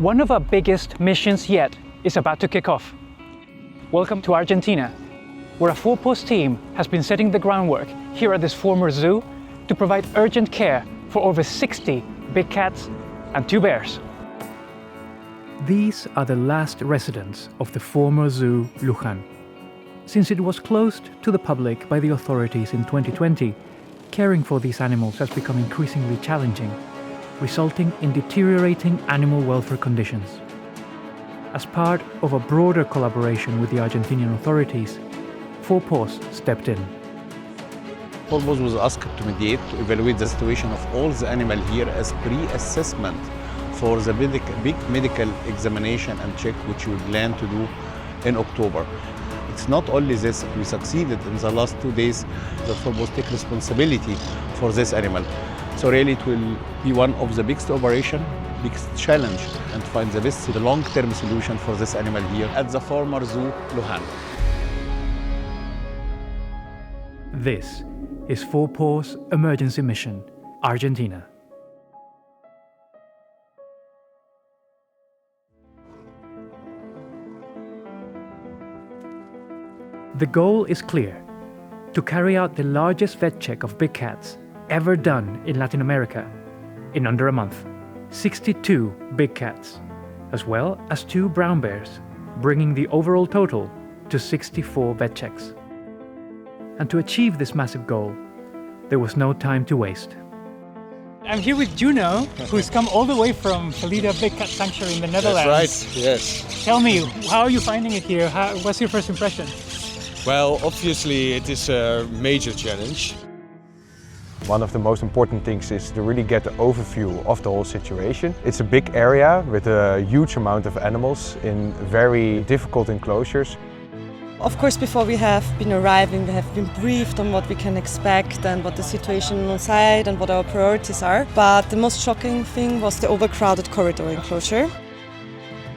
One of our biggest missions yet is about to kick off. Welcome to Argentina, where a four-post team has been setting the groundwork here at this former zoo to provide urgent care for over 60 big cats and 2 bears. These are the last residents of the former Zoo Luján. Since it was closed to the public by the authorities in 2020, caring for these animals has become increasingly challenging, resulting in deteriorating animal welfare conditions. As part of a broader collaboration with the Argentinian authorities, PAWS stepped in. PAWS was asked to mediate to evaluate the situation of all the animals here as pre-assessment for the big medical examination and check which we plan to do in October. It's not only this, we succeeded in the last 2 days that PAWS take responsibility for this animal. So really it will be one of the biggest operation, biggest challenge, and find the best, the long-term solution for this animal here at the former Zoo Luján. This is PAWS Emergency Mission, Argentina. The goal is clear: to carry out the largest vet check of big cats ever done in Latin America in under a month. 62 big cats, as well as 2 brown bears, bringing the overall total to 64 vet checks. And to achieve this massive goal, there was no time to waste. I'm here with Juno, who's come all the way from Valida Big Cat Sanctuary in the Netherlands. That's right, yes. Tell me, how are you finding it here? What's your first impression? Well, obviously it is a major challenge. One of the most important things is to really get the overview of the whole situation. It's a big area with a huge amount of animals in very difficult enclosures. Of course, before we have been arriving, we have been briefed on what we can expect and what the situation on site and what our priorities are. But the most shocking thing was the overcrowded corridor enclosure.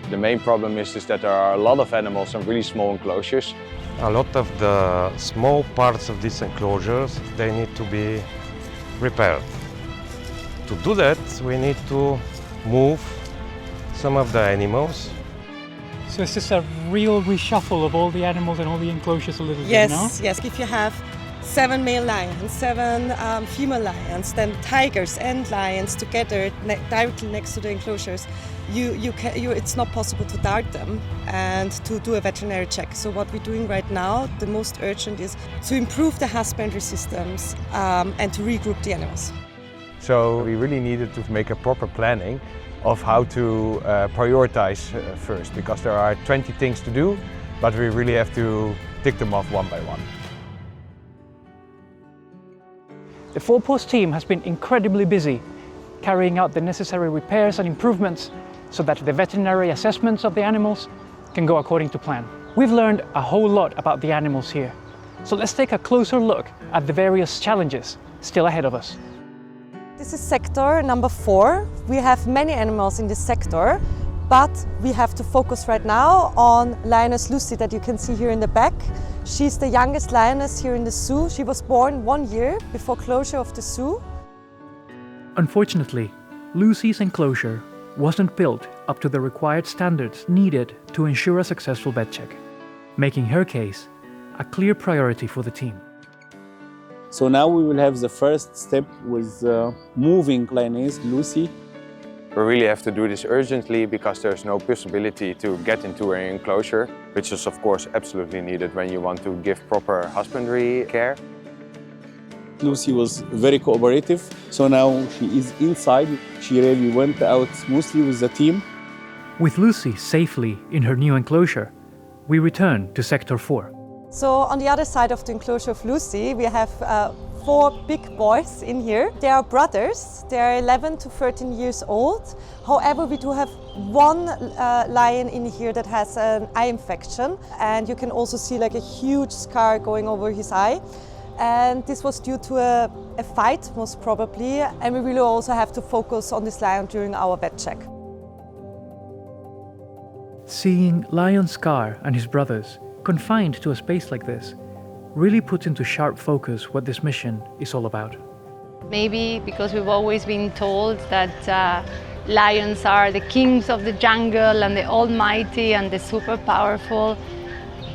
The main problem is that there are a lot of animals in really small enclosures. A lot of the small parts of these enclosures, they need to be repaired. To do that, we need to move some of the animals. So it's just a real reshuffle of all the animals and all the enclosures a little bit, no? Yes. If you have 7 male lions, 7 female lions, then tigers and lions together directly next to the enclosures, it's not possible to dart them and to do a veterinary check. So what we're doing right now, the most urgent, is to improve the husbandry systems and to regroup the animals. So we really needed to make a proper planning of how to prioritize first, because there are 20 things to do, but we really have to tick them off one by one. The PAWS team has been incredibly busy carrying out the necessary repairs and improvements so that the veterinary assessments of the animals can go according to plan. We've learned a whole lot about the animals here, so let's take a closer look at the various challenges still ahead of us. This is sector number 4. We have many animals in this sector, but we have to focus right now on lioness Lucy that you can see here in the back. She's the youngest lioness here in the zoo. She was born 1 year before closure of the zoo. Unfortunately, Lucy's enclosure wasn't built up to the required standards needed to ensure a successful vet check, making her case a clear priority for the team. So now we will have the first step with moving lioness Lucy. We really have to do this urgently because there's no possibility to get into an enclosure, which is of course absolutely needed when you want to give proper husbandry care. Lucy was very cooperative, so now she is inside. She really went out smoothly with the team. With Lucy safely in her new enclosure, we return to Sector 4. So on the other side of the enclosure of Lucy, we have 4 big boys in here. They are brothers. They are 11 to 13 years old. However, we do have 1 lion in here that has an eye infection, and you can also see like a huge scar going over his eye. And this was due to a fight, most probably, and we really also have to focus on this lion during our vet check. Seeing Lion Scar and his brothers confined to a space like this really puts into sharp focus what this mission is all about. Maybe because we've always been told that lions are the kings of the jungle and the almighty and the super powerful.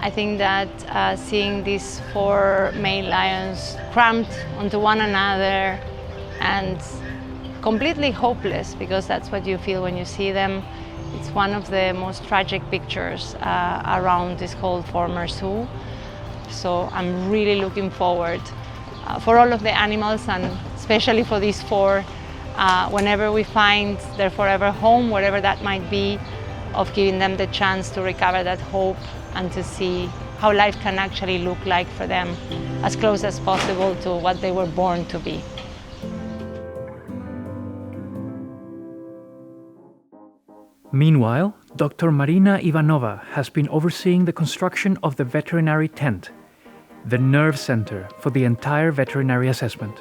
I think that seeing these 4 male lions cramped onto one another and completely hopeless, because that's what you feel when you see them, it's one of the most tragic pictures around this whole former zoo. So I'm really looking forward for all of the animals, and especially for these 4, whenever we find their forever home, whatever that might be, of giving them the chance to recover that hope and to see how life can actually look like for them, as close as possible to what they were born to be. Meanwhile, Dr. Marina Ivanova has been overseeing the construction of the veterinary tent, the nerve center for the entire veterinary assessment.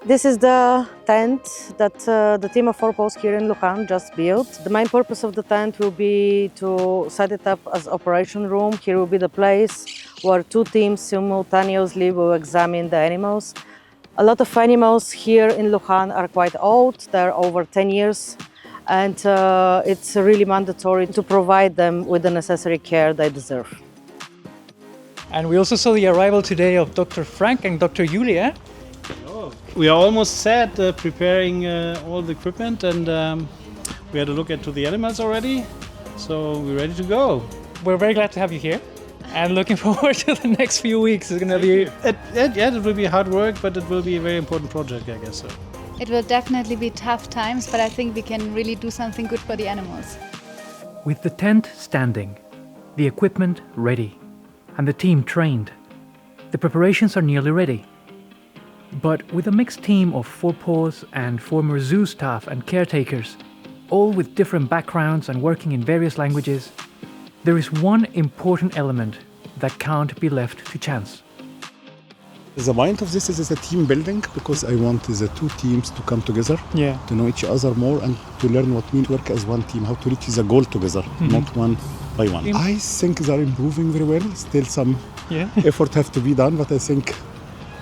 This is the tent that the team of PAWS here in Luján just built. The main purpose of the tent will be to set it up as operation room. Here will be the place where 2 teams simultaneously will examine the animals. A lot of animals here in Luján are quite old, they're over 10 years, and it's really mandatory to provide them with the necessary care they deserve. And we also saw the arrival today of Dr. Frank and Dr. Julia. We are almost set preparing all the equipment, and we had a look into the animals already, so we're ready to go. We're very glad to have you here and looking forward to the next few weeks. It's going to be... It will be hard work, but it will be a very important project, I guess so. It will definitely be tough times, but I think we can really do something good for the animals. With the tent standing, the equipment ready, and the team trained, the preparations are nearly ready. But with a mixed team of 4 PAWS and former zoo staff and caretakers, all with different backgrounds and working in various languages, there is one important element that can't be left to chance. The point of this is a team building, because I want the 2 teams to come together, to know each other more and to learn what means work as one team, how to reach the goal together, not one by one. I think they are improving very well. Still some effort have to be done, but I think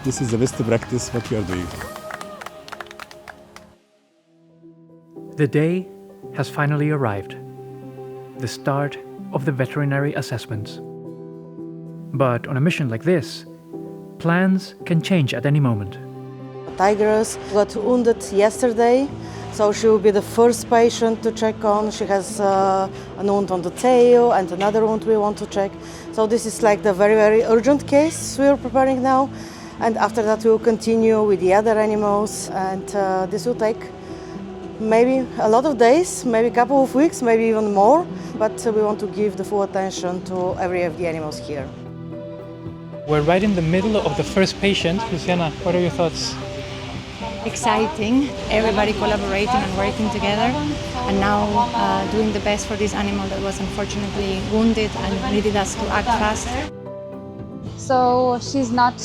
this is the best practice what we are doing. The day has finally arrived, the start of the veterinary assessments. But on a mission like this, plans can change at any moment. The tigress got wounded yesterday, so she will be the first patient to check on. She has a wound on the tail and another wound we want to check. So this is like the very, very urgent case we are preparing now. And after that we will continue with the other animals, and this will take maybe a lot of days, maybe a couple of weeks, maybe even more, but we want to give the full attention to every of the animals here. We're right in the middle of the first patient. Luciana, what are your thoughts? Exciting, everybody collaborating and working together, and now doing the best for this animal that was unfortunately wounded and needed us to act fast. So she's not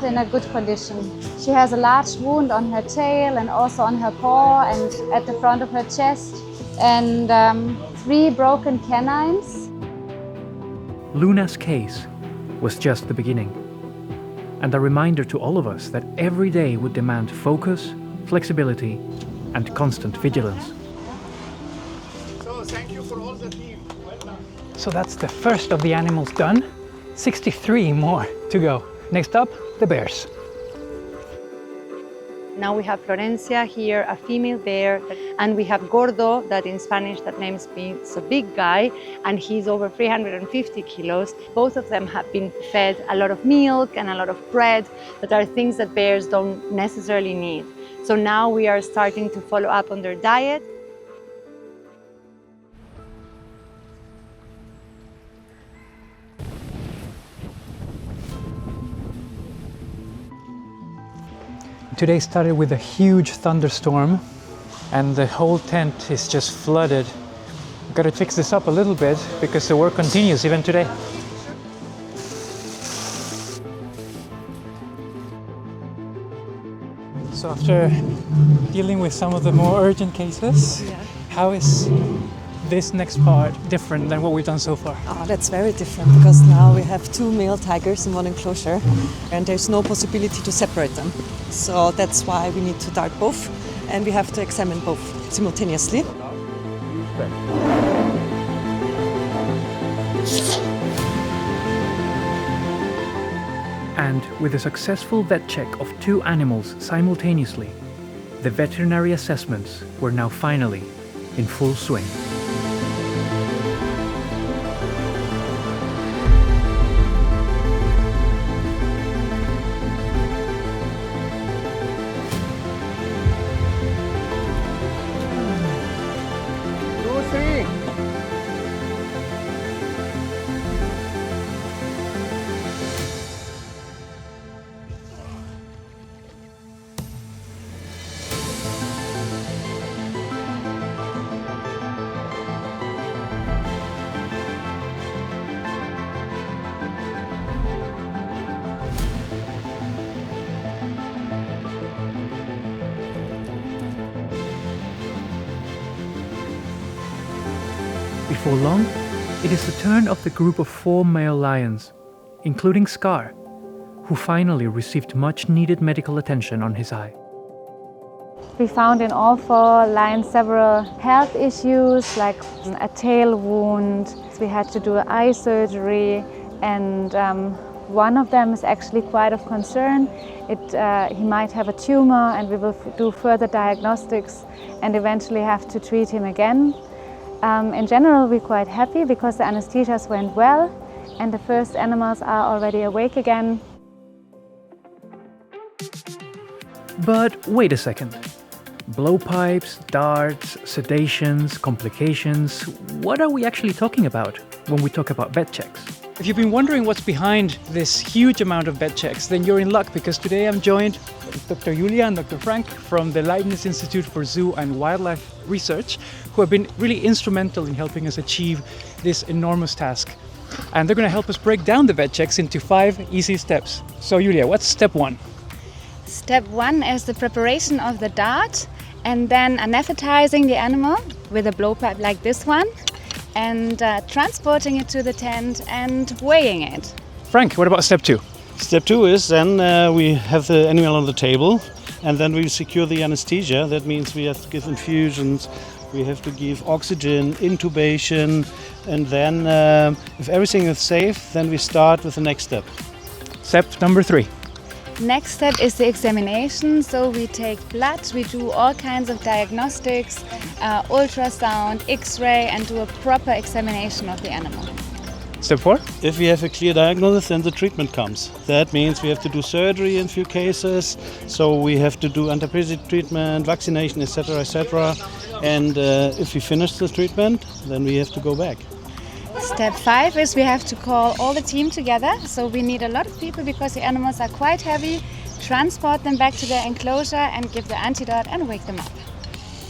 in a good condition. She has a large wound on her tail and also on her paw and at the front of her chest, and 3 broken canines. Luna's case was just the beginning, and a reminder to all of us that every day would demand focus, flexibility, and constant vigilance. So thank you for all the team. Well done. So that's the first of the animals done. 63 more to go. Next up, the bears. Now we have Florencia here, a female bear, and we have Gordo, that in Spanish that name means a big guy, and he's over 350 kilos. Both of them have been fed a lot of milk and a lot of bread, that are things that bears don't necessarily need. So now we are starting to follow up on their diet. Today started with a huge thunderstorm, and the whole tent is just flooded. I've got to fix this up a little bit because the work continues even today. So after dealing with some of the more urgent cases, how is this next part different than what we've done so far? Oh, that's very different, because now we have 2 male tigers in one enclosure and there's no possibility to separate them. So that's why we need to start both, and we have to examine both simultaneously. respect. And with a successful vet check of 2 animals simultaneously, the veterinary assessments were now finally in full swing. Before long, it is the turn of the group of 4 male lions, including Scar, who finally received much needed medical attention on his eye. We found in all 4 lions several health issues like a tail wound. We had to do eye surgery, and one of them is actually quite of concern. He might have a tumor, and we will do further diagnostics and eventually have to treat him again. In general, we're quite happy because the anesthesias went well and the first animals are already awake again. But wait a second. Blowpipes, darts, sedations, complications. What are we actually talking about when we talk about vet checks? If you've been wondering what's behind this huge amount of vet checks, then you're in luck, because today I'm joined with Dr. Julia and Dr. Frank from the Leibniz Institute for Zoo and Wildlife Research, who have been really instrumental in helping us achieve this enormous task. And they're going to help us break down the vet checks into 5 easy steps. So Julia, what's step 1? Step 1 is the preparation of the dart, and then anesthetizing the animal with a blowpipe like this one, and transporting it to the tent and weighing it. Frank, what about step 2? Step 2 is then we have the animal on the table, and then we secure the anesthesia. That means we have to give infusions, we have to give oxygen, intubation, and then if everything is safe, then we start with the next step. Step number 3. Next step is the examination. So we take blood, we do all kinds of diagnostics, ultrasound, X-ray, and do a proper examination of the animal. Step 4? If we have a clear diagnosis, then the treatment comes. That means we have to do surgery in few cases, so we have to do antiparasitic treatment, vaccination, etc., etc. And if we finish the treatment, then we have to go back. Step 5 is we have to call all the team together. So we need a lot of people because the animals are quite heavy, transport them back to their enclosure and give the antidote and wake them up.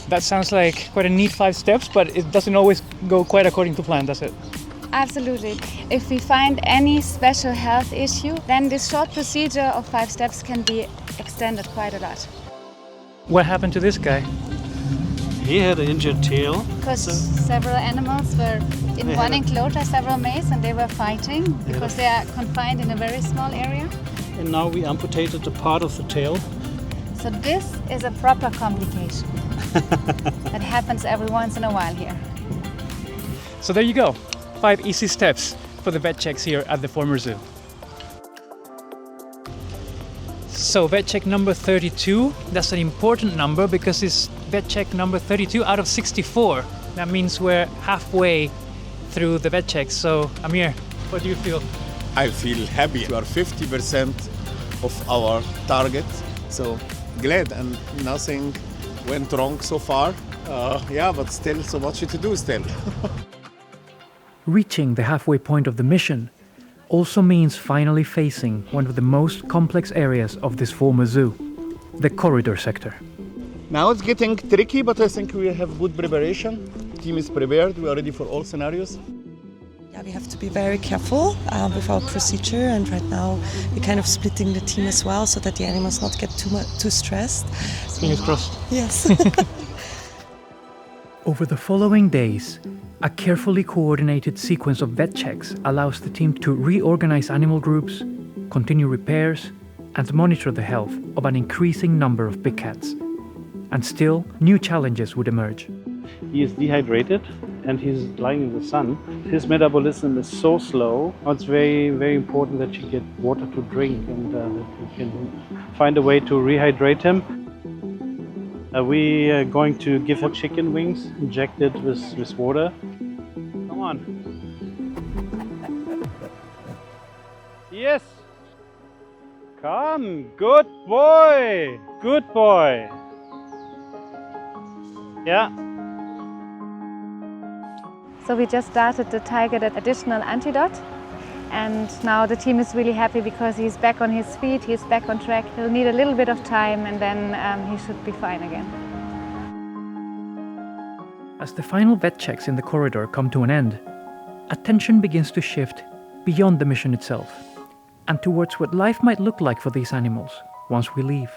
That sounds like quite a neat 5 steps, but it doesn't always go quite according to plan, does it? Absolutely. If we find any special health issue, then this short procedure of 5 steps can be extended quite a lot. What happened to this guy? He had an injured tail. Because several animals were in one enclosure, several males, and they were fighting because they are confined in a very small area. And now we amputated a part of the tail. So this is a proper complication that happens every once in a while here. So there you go, 5 easy steps for the vet checks here at the former zoo. So vet check number 32, that's an important number because it's vet check number 32 out of 64. That means we're halfway through the vet checks. So Amir, what do you feel? I feel happy. We are 50% of our target. So glad, and nothing went wrong so far. But still so much to do still. Reaching the halfway point of the mission also means finally facing one of the most complex areas of this former zoo, the corridor sector. Now it's getting tricky, but I think we have good preparation. The team is prepared. We are ready for all scenarios. Yeah, we have to be very careful with our procedure, and right now we're kind of splitting the team as well so that the animals not get too stressed. Fingers crossed. Yes. Over the following days, a carefully coordinated sequence of vet checks allows the team to reorganize animal groups, continue repairs, and monitor the health of an increasing number of big cats. And still, new challenges would emerge. He is dehydrated and he's lying in the sun. His metabolism is so slow. It's very, very important that you get water to drink and that you can find a way to rehydrate him. We are going to give him chicken wings injected with water. Come on. Yes. Come. Good boy. Good boy. Yeah. So we just started the targeted additional antidote, and now the team is really happy because he's back on his feet, he's back on track. He'll need a little bit of time and then he should be fine again. As the final vet checks in the corridor come to an end, attention begins to shift beyond the mission itself and towards what life might look like for these animals once we leave.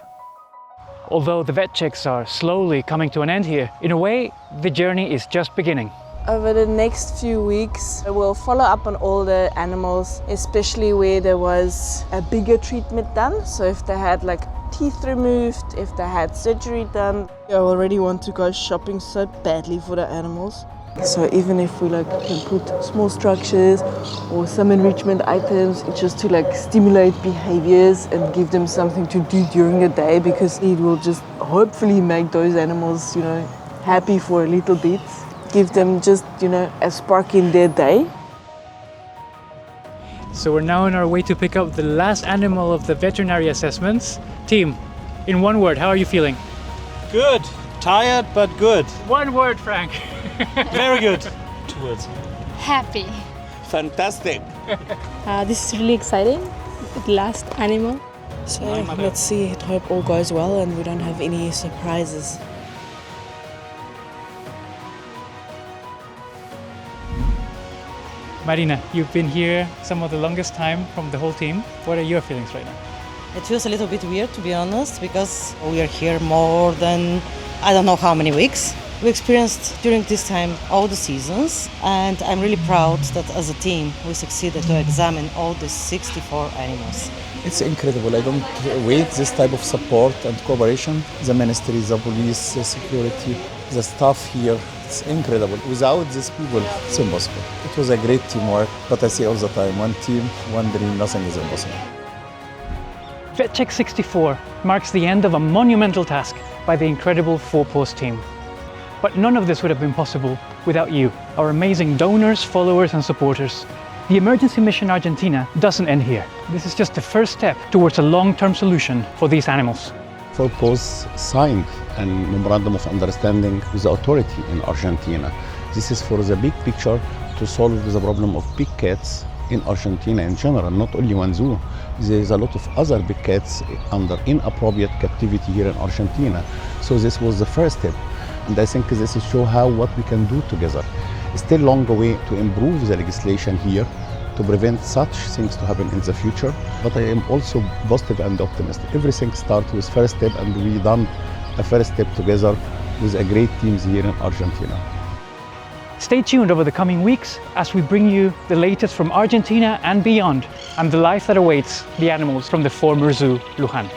Although the vet checks are slowly coming to an end here, in a way, the journey is just beginning. Over the next few weeks, we'll follow up on all the animals, especially where there was a bigger treatment done. So if they had like teeth removed, if they had surgery done. I already want to go shopping so badly for the animals. So even if we can put small structures or some enrichment items just to stimulate behaviors and give them something to do during the day, because it will just hopefully make those animals, happy for a little bit. Give them just, a spark in their day. So we're now on our way to pick up the last animal of the veterinary assessments. Team, in one word, how are you feeling? Good. Tired, but good. One word, Frank. Very good. 2 words. Happy. Fantastic. This is really exciting. The last animal. So let's see. I hope all goes well and we don't have any surprises. Marina, you've been here some of the longest time from the whole team. What are your feelings right now? It feels a little bit weird, to be honest, because we are here more than I don't know how many weeks. We experienced during this time all the seasons, and I'm really proud that as a team we succeeded to examine all the 64 animals. It's incredible. I don't wait this type of support and cooperation. The ministry, the police, the security, the staff here, it's incredible. Without these people, it's impossible. It was a great teamwork, but I say all the time, one team, one dream, nothing is impossible. VetCheck 64 marks the end of a monumental task by the incredible four-post team. But none of this would have been possible without you, our amazing donors, followers and supporters. The emergency mission Argentina doesn't end here. This is just the first step towards a long-term solution for these animals. PAWS signed a Memorandum of Understanding with the authority in Argentina. This is for the big picture to solve the problem of big cats in Argentina in general, not only one zoo. There is a lot of other big cats under inappropriate captivity here in Argentina. So this was the first step. And I think this is show what we can do together. It's still a long way to improve the legislation here to prevent such things to happen in the future. But I am also positive and optimistic. Everything starts with first step, and we done a first step together with a great teams here in Argentina. Stay tuned over the coming weeks as we bring you the latest from Argentina and beyond, and the life that awaits the animals from the former Zoo Luján.